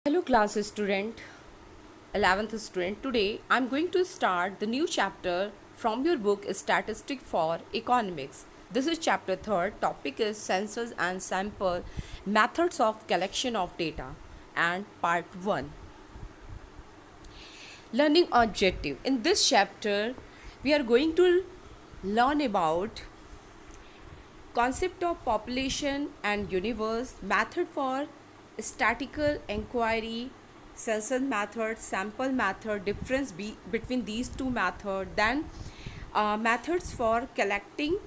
Hello class student, 11th student. Today I'm going to start the new chapter from your book Statistics for Economics. This is chapter 3rd. Topic is census and sample methods of collection of data and part 1. Learning objective. In this chapter we are going to learn about concept of population and universe, method for statistical inquiry, census method, sample method, difference between these two methods, then methods for collecting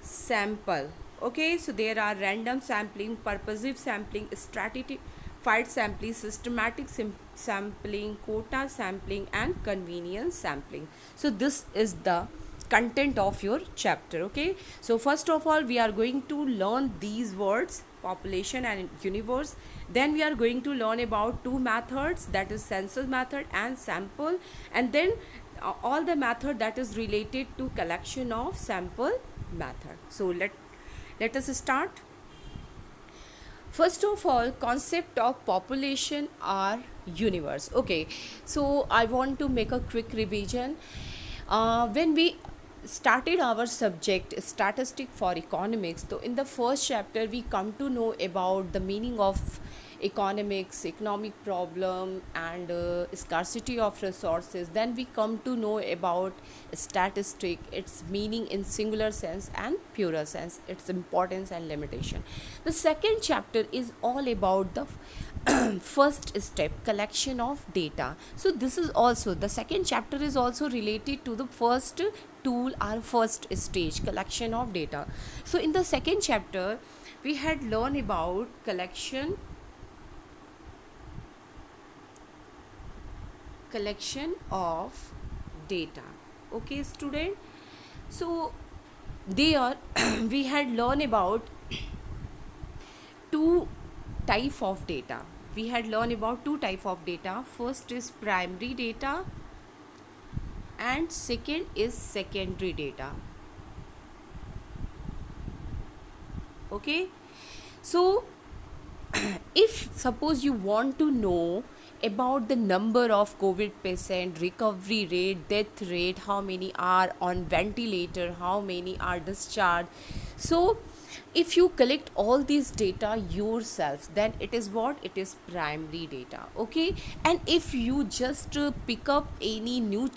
sample. Okay, so there are random sampling, purposive sampling, stratified sampling, systematic sampling, quota sampling, and convenience sampling. So this is the content of your chapter. Okay, so first of all we are going to learn these words, population and universe. Then we are going to learn about two methods, that is census method and sample, and then all the method that is related to collection of sample method. So let us start. First of all, concept of population or universe. Okay, so I want to make a quick revision. When we started our subject statistic for economics, so in the first chapter we come to know about the meaning of economics, economic problem, and scarcity of resources. Then we come to know about statistic, its meaning in singular sense and purer sense, its importance and limitation. The second chapter is all about the first step, collection of data. So this is also, the second chapter is also related to the first tool or first stage, collection of data. So in the second chapter we had learned about collection of data. Okay student, so there we had learned about two type of data. We had learned about two type of data. First is primary data and second is secondary data. Okay, so if suppose you want to know about the number of COVID patient, recovery rate, death rate, how many are on ventilator, how many are discharged, so if you collect all these data yourself, then it is what, it is primary data. Okay, and if you just pick up any new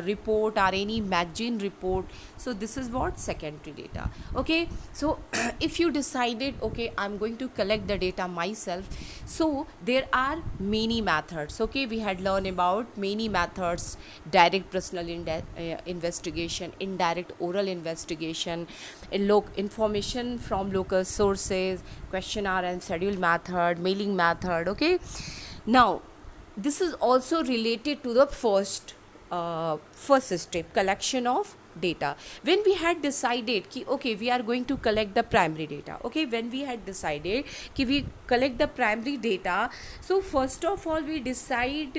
report or any magazine report, so this is what, secondary data. Okay, so if you decided, okay, I'm going to collect the data myself, so there are many methods. Okay, we had learned about many methods: direct personal investigation, indirect oral investigation, information from local sources, questionnaire and schedule method, mailing method. Okay, now this is also related to the first step, collection of data. When we had decided ki, okay, we are going to collect the primary data. Okay, when we had decided ki we collect the primary data, so first of all we decide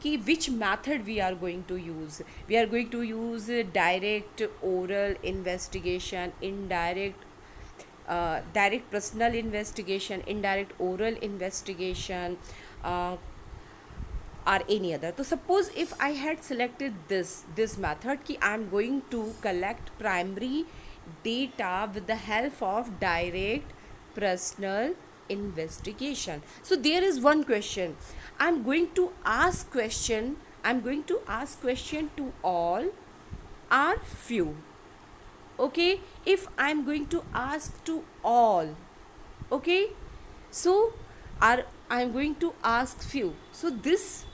ki which method we are going to use. We are going to use direct oral investigation, direct personal investigation, indirect oral investigation, or any other. So suppose if I had selected this method ki I am going to collect primary data with the help of direct personal investigation. So there is one question. I'm going to ask question to all or few. Okay, if I'm going to ask to all, okay, so are I'm going to ask few. So this,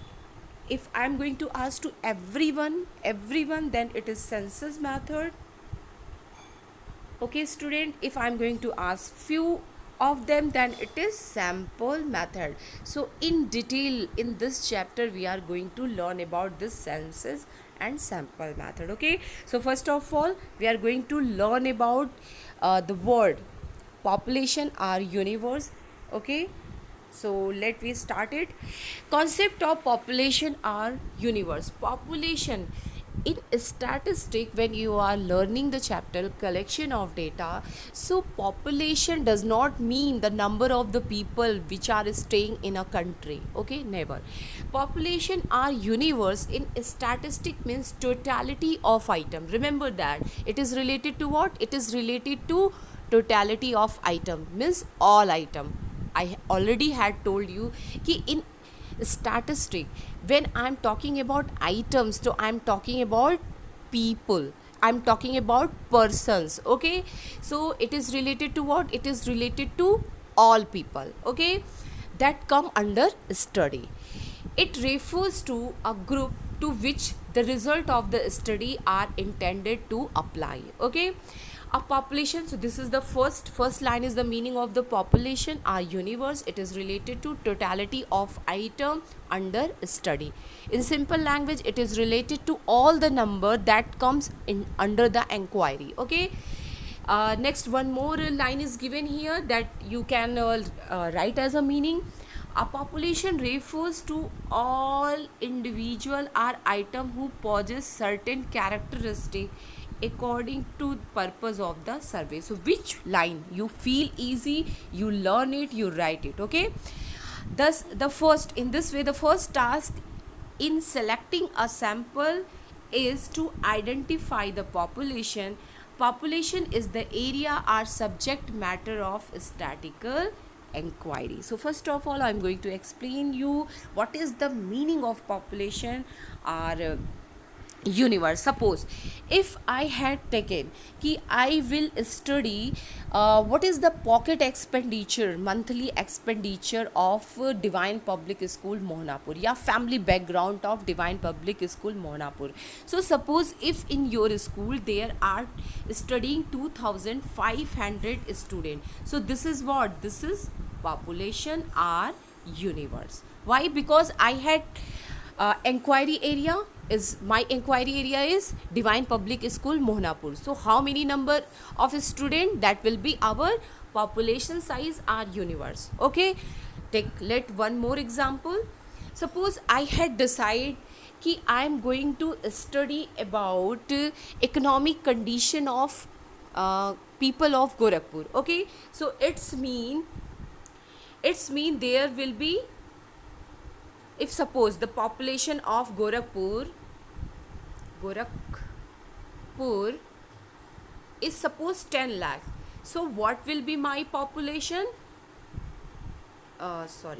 if I'm going to ask to everyone, then it is census method. Okay student, if I'm going to ask few of them, then it is sample method. So in detail in this chapter we are going to learn about this census and sample method. Okay, so first of all we are going to learn about the word population or universe. Okay, so let me start it. Concept of population or universe. Population In statistic, when you are learning the chapter collection of data, so population does not mean the number of the people which are staying in a country. Okay, never. Population are universe. In statistic means totality of item. Remember that it is related to what? It is related to totality of item, means all item. I already had told you कि in statistic, when I'm talking about items, so I'm talking about people, I'm talking about persons. Okay, so it is related to what? It is related to all people. Okay, that come under study. It refers to a group to which the result of the study are intended to apply. Okay, a population, so this is the first line is the meaning of the population, our universe. It is related to totality of item under study. In simple language, it is related to all the number that comes in under the inquiry. Okay, next one more line is given here that you can write as a meaning. A population refers to all individual or item who possess certain characteristic according to purpose of the survey. So which line you feel easy, you learn it, you write it. Okay, thus the first, in this way, the first task in selecting a sample is to identify the population. Population is the area or subject matter of statistical inquiry. So first of all, I'm going to explain you what is the meaning of population or universe. Suppose if I had taken कि I will study what is the pocket expenditure, monthly expenditure of Divine Public School Mohanapur या family background of Divine Public School Mohanapur. So suppose if in your school there are studying 2500 students, so this is what? This is population or universe. Why? Because I had inquiry area is, my inquiry area is Divine Public School Mohanapur. So how many number of student? That will be our population size or universe. Okay, let one more example. Suppose I had decided कि I am going to study about economic condition of people of Gorakhpur. Okay, so it's mean there will be, if suppose the population of Gorakhpur is suppose 10 lakh, so what will be my population? So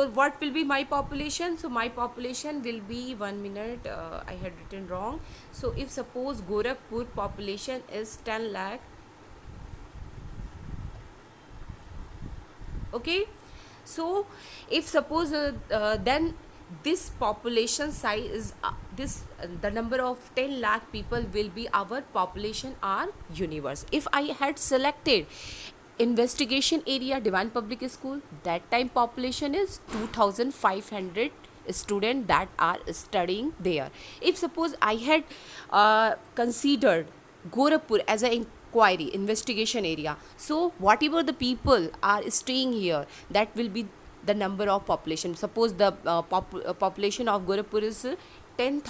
what will be my population? So my population will be, 1 minute, I had written wrong. So if suppose Gorakhpur population is 10 lakh, okay, so if suppose then this population size is the number of 10 lakh people will be our population or universe. If I had selected investigation area Divine Public School, that time population is 2500 students that are studying there. If suppose I had considered Gorakhpur as an inquiry investigation area, so whatever the people are staying here, that will be the number of population. Suppose the population of Gorakhpur is 10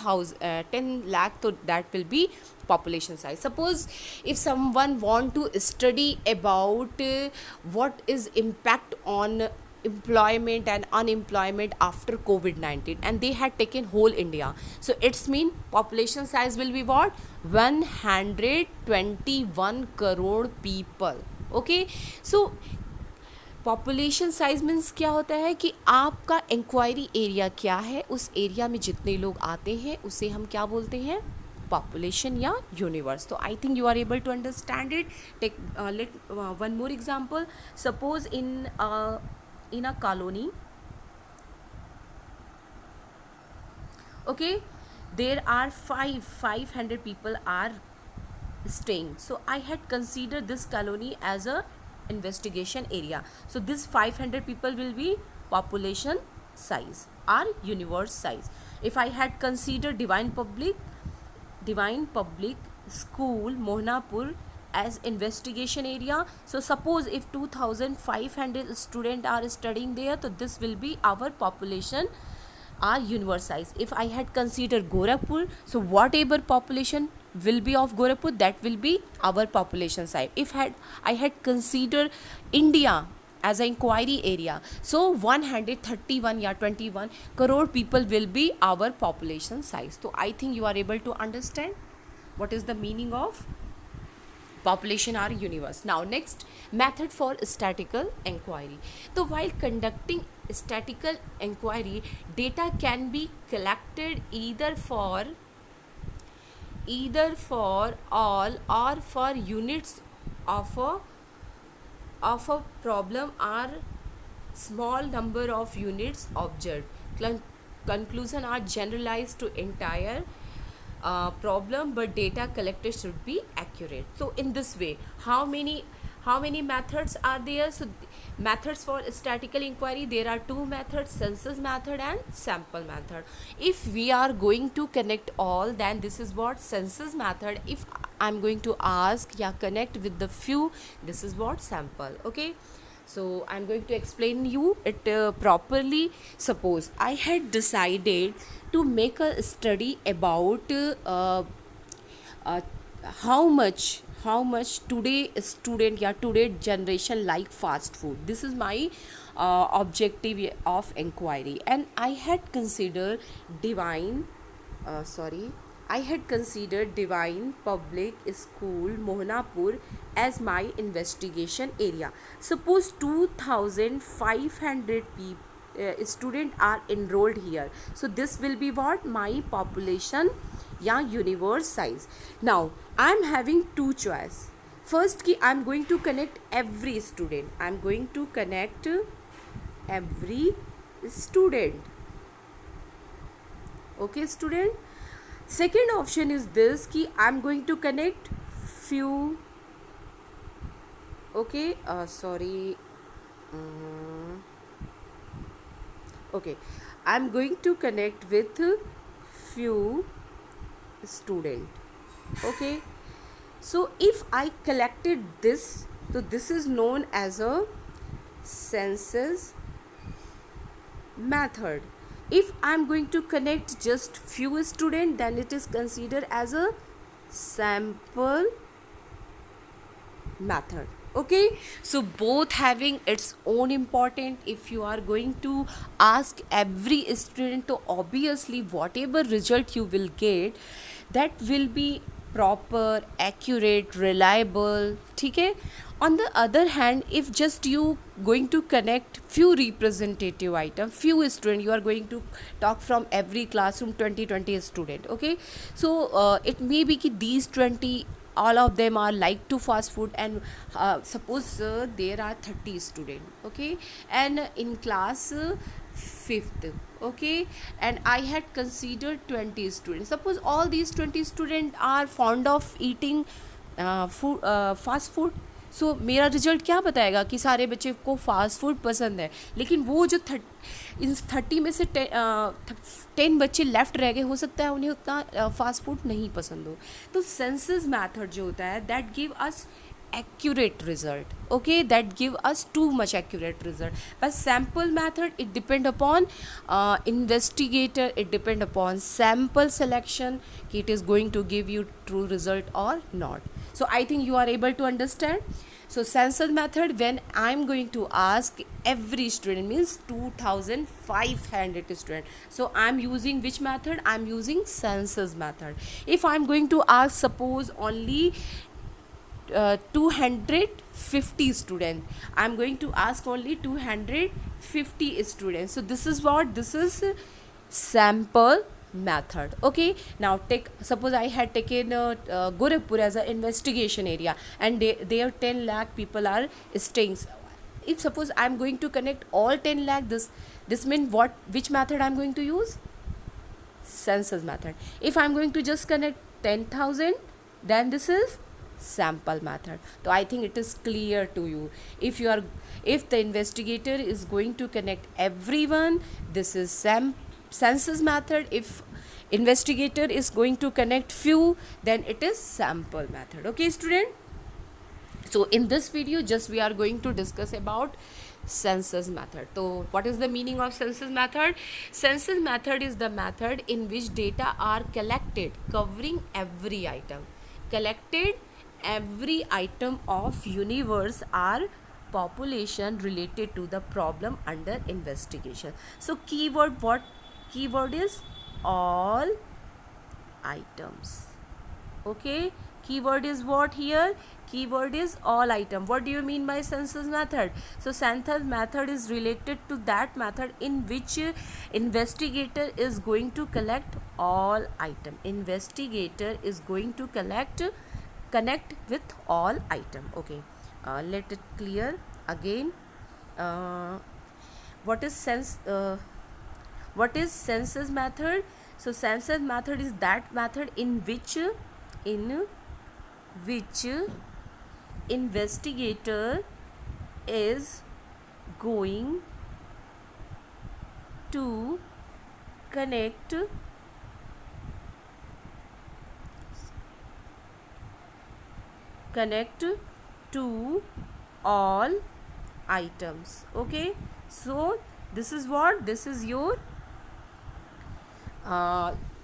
lakh, so that will be population size. Suppose if someone want to study about what is impact on employment and unemployment after COVID-19, and they had taken whole India, so it's mean population size will be what? 121 crore people. Okay, so population size means क्या होता है कि आपका inquiry area क्या है, उस area में जितने लोग आते हैं उसे हम क्या बोलते हैं? पॉपुलेशन या यूनिवर्स. तो I think you are able to understand it. Take let one more example. Suppose in a colony, okay, there are 500 people are staying. So I had considered this colony as a investigation area. So this 500 people will be population size or universe size. If I had considered Divine Public School Mohanapur as investigation area, so suppose if 2500 students are studying there, so this will be our population are universe size. If I had considered Gorakhpur, so whatever population will be of Gorakhpur, that will be our population size. If I had considered India as an inquiry area, so 131 या 21 crore people will be our population size. So I think you are able to understand what is the meaning of population or universe. Now next, method for statistical inquiry. So while conducting statistical inquiry, data can be collected either for all or for units of a problem or small number of units observed. Conclusion are generalized to entire problem, but data collected should be accurate. So in this way, how many methods are there? So methods for statistical inquiry, there are two methods: census method and sample method. If we are going to connect all, then this is what census method. If I'm going to ask connect with the few, this is what sample. Okay, so I'm going to explain you it properly. Suppose I had decided to make a study about uh, how much today student today generation like fast food. This is my objective of inquiry, and I had considered divine sorry I had considered Divine Public School, Mohanapur, as my investigation area. Suppose 2,500 students are enrolled here. So this will be what my population universe size. Now I am having two choice. First ki I am going to connect every student. I am going to connect every student. Okay, student. Second option is this ki I'm going to connect few. Okay, sorry. Okay, I'm going to connect with few student. Okay, so if I collected this, so this is known as a census method. If I'm going to connect just few students, then it is considered as a sample method. Okay, so both having its own important. If you are going to ask every student, to obviously whatever result you will get, that will be proper, accurate, reliable. ठीक है. On the other hand, if just you going to connect few representative item, few student, you are going to talk from every classroom 20 student. Okay, so it may be कि these 20 all of them are like to fast food, and suppose there are 30 student. Okay, and in class fifth. Okay, and I had considered 20 students. Suppose all these 20 students are fond of eating food, fast food. सो मेरा result क्या बताएगा कि सारे बच्चे को fast food पसंद है, लेकिन वो जो इन 30 में से 10 बच्चे लेफ्ट रह गए, हो सकता है उन्हें उतना फास्ट फूड नहीं पसंद हो. तो सेंसस मैथड जो होता है that give us accurate result. Okay, that give us too much accurate result. But sample method, it depend upon investigator, it depend upon sample selection, it is going to give you true result or not. So I think you are able to understand. So census method, when I'm going to ask every student, means 2,500 student, so I'm using which method? I'm using census method. If I'm going to ask suppose only 250 students, I'm going to ask only 250 students. So this is what, this is sample method. Okay, now take, suppose I had taken Gorakhpur as an investigation area, and there 10 lakh people are staying. If suppose I'm going to connect all 10 lakh, this means what, which method I'm going to use? Census method. If I'm going to just connect 10,000, then this is sample method. So I think it is clear to you. If the investigator is going to connect everyone, this is census method. If investigator is going to connect few, then it is sample method. Okay, student. So in this video, just we are going to discuss about census method. So what is the meaning of census method? Census method is the method in which data are collected covering every item. Collected every item of universe or population related to the problem under investigation. So keyword, what keyword is? All items. Okay, keyword is what here? Keyword is all item. What do you mean by census method? So census method is related to that method in which investigator is going to collect all item. Investigator is going to connect with all item. Okay, let it clear again. uh, what is census method? So census method is that method in which investigator is going to connect connect to all items. Okay, so this is what, this is your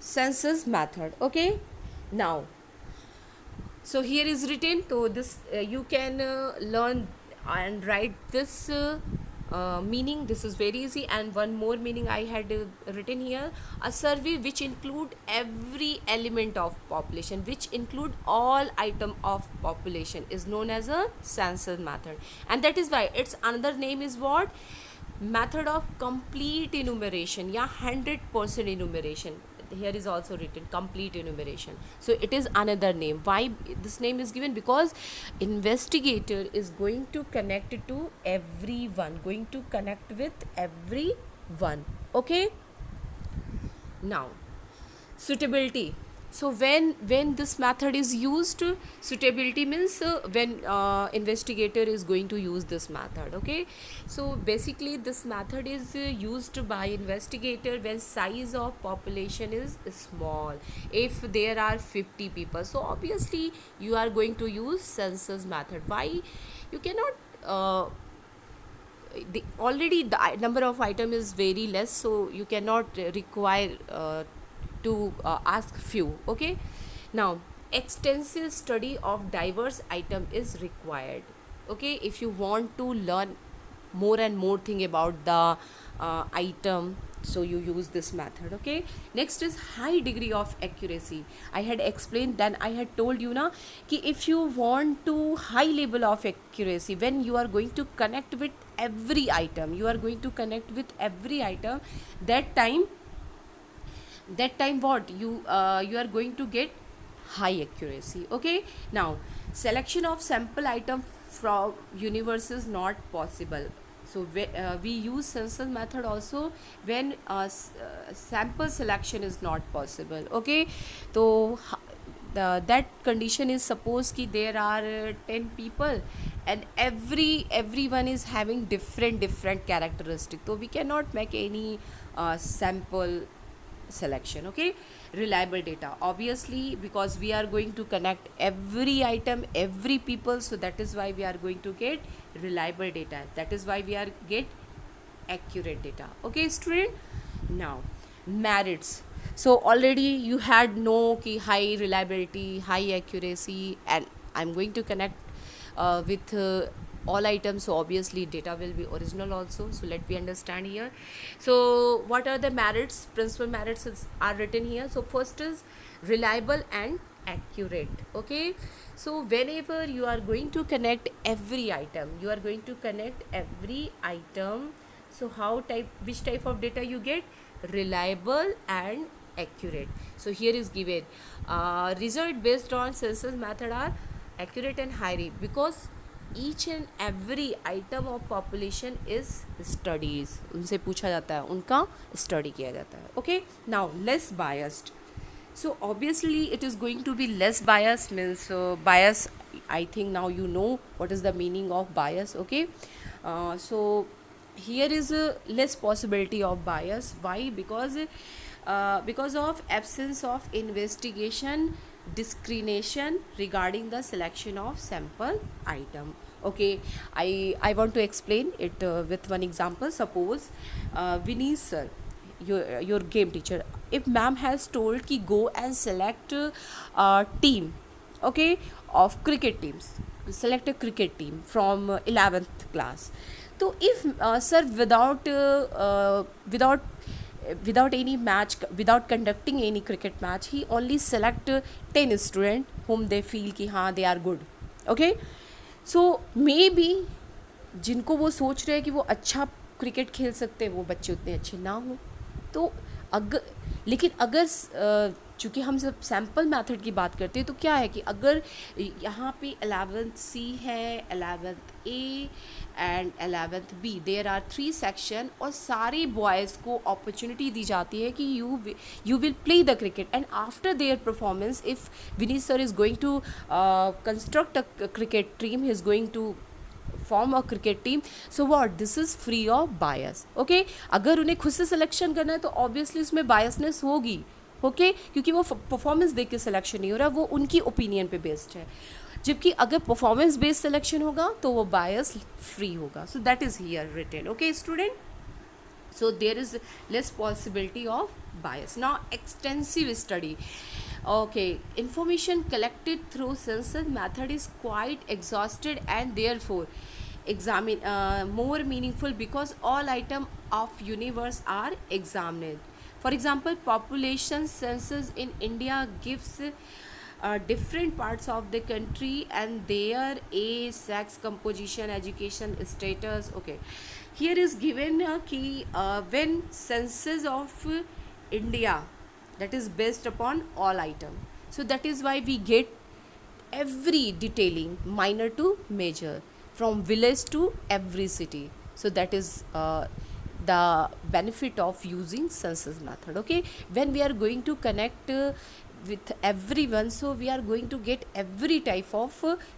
census method. Okay, now, so here is written, so this you can learn and write this meaning. This is very easy. And one more meaning I had written here: a survey which include every element of population, which include all item of population, is known as a census method. And that is why its another name is what? Method of complete enumeration, yeah, 100% enumeration. Here is also written complete enumeration. So it is another name. Why this name is given? Because investigator is going to connect it to everyone, going to connect with everyone. Okay, now suitability. So when this method is used, suitability means when investigator is going to use this method. Okay, so basically this method is used by investigator when size of population is small. If there are 50 people, so obviously you are going to use census method. Why? You cannot already the number of item is very less, so you cannot require to ask few. Okay, now extensive study of diverse item is required. Okay, if you want to learn more and more thing about the item, so you use this method. Okay, next is high degree of accuracy. I had explained, then I had told you na कि if you want to high level of accuracy, when you are going to connect with every item, you are going to connect with every item, that time what you are going to get high accuracy. Okay, now selection of sample item from universe is not possible. So we use census method also when sample selection is not possible. Okay, so that condition is suppose कि there are 10 people and everyone is having different characteristics, so we cannot make any sample selection. Okay, reliable data, obviously because we are going to connect every item, every people, so that is why we are going to get reliable data, that is why we are get accurate data. Okay student, now merits. So already you had know ki high reliability, high accuracy, and I'm going to connect with all items, so obviously data will be original also. So let me understand here. So what are the merits? Principal merits are written here. So first is reliable and accurate. Okay, so whenever you are going to connect every item, so which type of data you get? Reliable and accurate. So here is given result based on census method are accurate and high because each and every item of population is studies, उनसे पूछा जाता है, उनका study किया जाता है. Okay, now less biased. So obviously it is going to be less bias, means bias, I think now you know what is the meaning of bias. Okay, so here is a less possibility of bias. Why? Because of absence of investigation discrimination regarding the selection of sample item. Okay, I want to explain it with one example. Suppose Vinny sir, your game teacher, if ma'am has told ki go and select team, okay, of cricket teams, select a cricket team from 11th class. So if sir without any match, without conducting any cricket match, he only select 10 student whom they feel कि हाँ they are good, okay. So may be जिनको वो सोच रहे हैं कि वो अच्छा क्रिकेट खेल सकते हैं वो बच्चे उतने अच्छे ना हों। तो अगर लेकिन अगर चूँकि हम सब सैम्पल मेथड की बात करते हैं तो क्या है कि अगर यहाँ पे 11th सी है, 11th A and 11th B, there are 3 section, और सारे बॉयज़ को अपॉर्चुनिटी दी जाती है कि you will play the cricket, and after their performance if Vineet sir is going to construct a cricket team, he is going to form a cricket team, so what this is free of bias, okay. अगर उन्हें खुद से selection करना है तो obviously उसमें biasness होगी, okay, क्योंकि वो परफॉर्मेंस देख के सिलेक्शन नहीं हो रहा, वो उनकी ओपिनियन पे बेस्ड है। जबकि अगर परफॉर्मेंस बेस्ड सिलेक्शन होगा तो वो बायस फ्री होगा। So that is here written, okay student. So there is less possibility of bias. Now extensive study, okay, information collected through census method is quite exhausted and therefore examine more meaningful because all item of universe are examined. For example, population census in India gives different parts of the country and their age, sex composition, education status, okay. Here is given कि when census of India, that is based upon all item, so that is why we get every detailing minor to major from village to every city. So that is the benefit of using census method, okay. When we are going to connect with everyone, so we are going to get every type of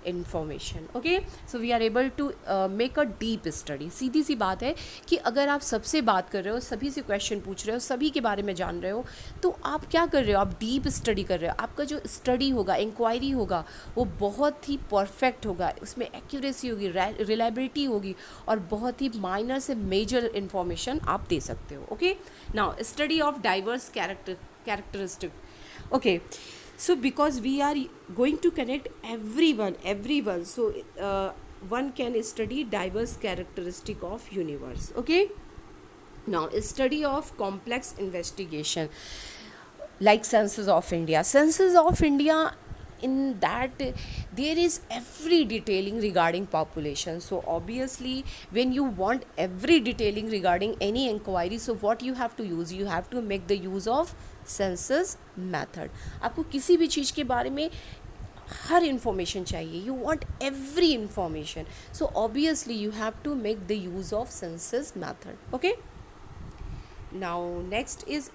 information, okay. So we are able to make a deep study. सीधी सी बात है कि अगर आप सबसे बात कर रहे हो, सभी से क्वेश्चन पूछ रहे हो, सभी के बारे में जान रहे हो, तो आप क्या कर रहे हो, आप डीप स्टडी कर रहे हो। आपका जो स्टडी होगा, इंक्वायरी होगा, वो बहुत ही परफेक्ट होगा, उसमें एक्यूरेसी होगी, रिलायबिलिटी होगी, और बहुत ही माइनर से मेजर इन्फॉर्मेशन आप दे सकते हो, okay. Now study of diverse characteristic, okay. So because we are going to connect everyone, so one can study diverse characteristic of universe, okay. Now study of complex investigation like census of India, in that there is every detailing regarding population. So obviously when you want every detailing regarding any inquiry, so what you have to use, you have to make the use of census method. आपको किसी भी चीज़ के बारे में हर information चाहिए, you want every information, so obviously you have to make the use of census method, okay. Now next is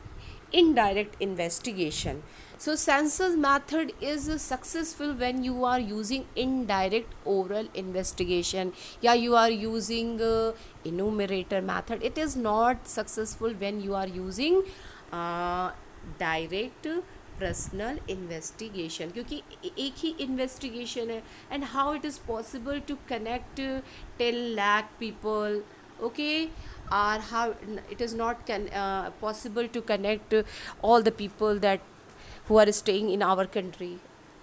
indirect investigation. So census method is successful when you are using indirect oral investigation, या you are using enumerator method. It is not successful when you are using direct personal investigation, क्योंकि एक ही investigation है, and how it is possible to connect 10 lakh people, okay, or how it is not possible to connect all the people that who are staying in our country.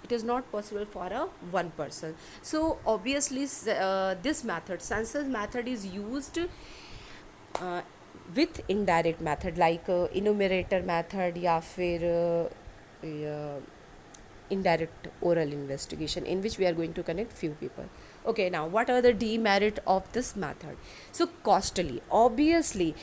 It is not possible for a one person. So obviously this method, census method, is used with indirect method like enumerator method या फिर indirect oral investigation, in which we are going to connect few people. Okay, now what are the demerit of this method? So costly, obviously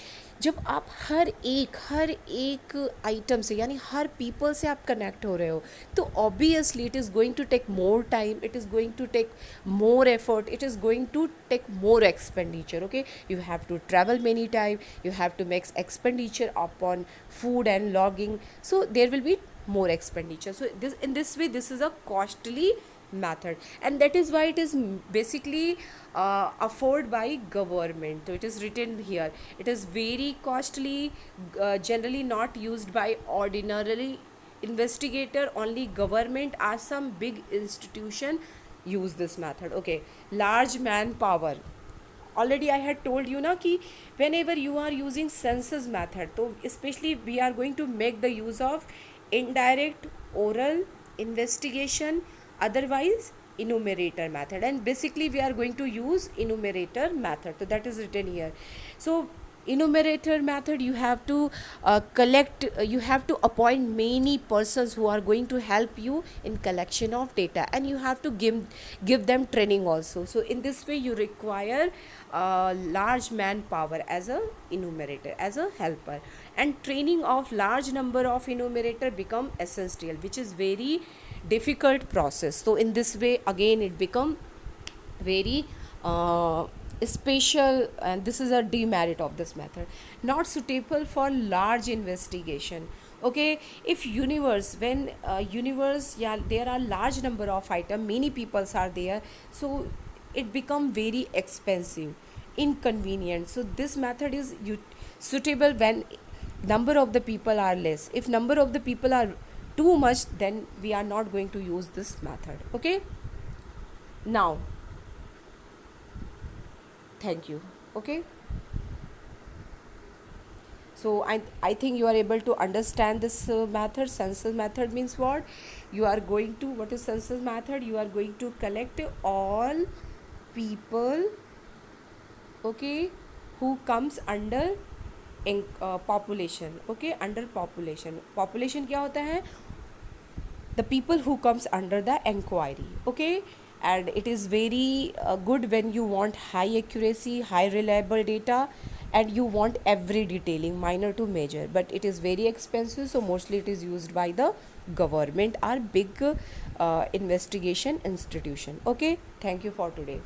जब आप हर एक item से, यानी her people से आप connect हो रहे हो, तो obviously it is going to take more time, it is going to take more effort, it is going to take more expenditure, okay. You have to travel many time, you have to make expenditure upon food and logging, so there will be more expenditure. So this, in this way, this is a costly method, and that is why it is basically afforded by government. So it is written here, it is very costly, generally not used by ordinary investigator, only government or some big institution use this method. Okay, large manpower. Already I had told you na कि whenever you are using census method, तो especially we are going to make the use of indirect oral investigation, otherwise enumerator method, and basically we are going to use enumerator method, so that is written here. So enumerator method, you have to collect, you have to appoint many persons who are going to help you in collection of data, and you have to give them training also. So in this way you require large manpower as a enumerator, as a helper, and training of large number of enumerator become essential, which is very difficult process. So in this way again it become very special, and this is a demerit of this method. Not suitable for large investigation. Okay, if universe, when universe, yeah, there are large number of item, many peoples are there, so it become very expensive, inconvenient. So this method is suitable when number of the people are less. If number of the people are too much, then we are not going to use this method. Okay, now thank you. Okay, so I think you are able to understand this method. Census method means what? You are going to, what is census method? You are going to collect all people, okay, who comes under population. Okay, under population. Population क्या होता है? The people who comes under the enquiry. Okay, and it is very good when you want high accuracy, high reliable data, and you want every detailing, minor to major, but it is very expensive, so mostly it is used by the government or big investigation institution. Okay, thank you for today.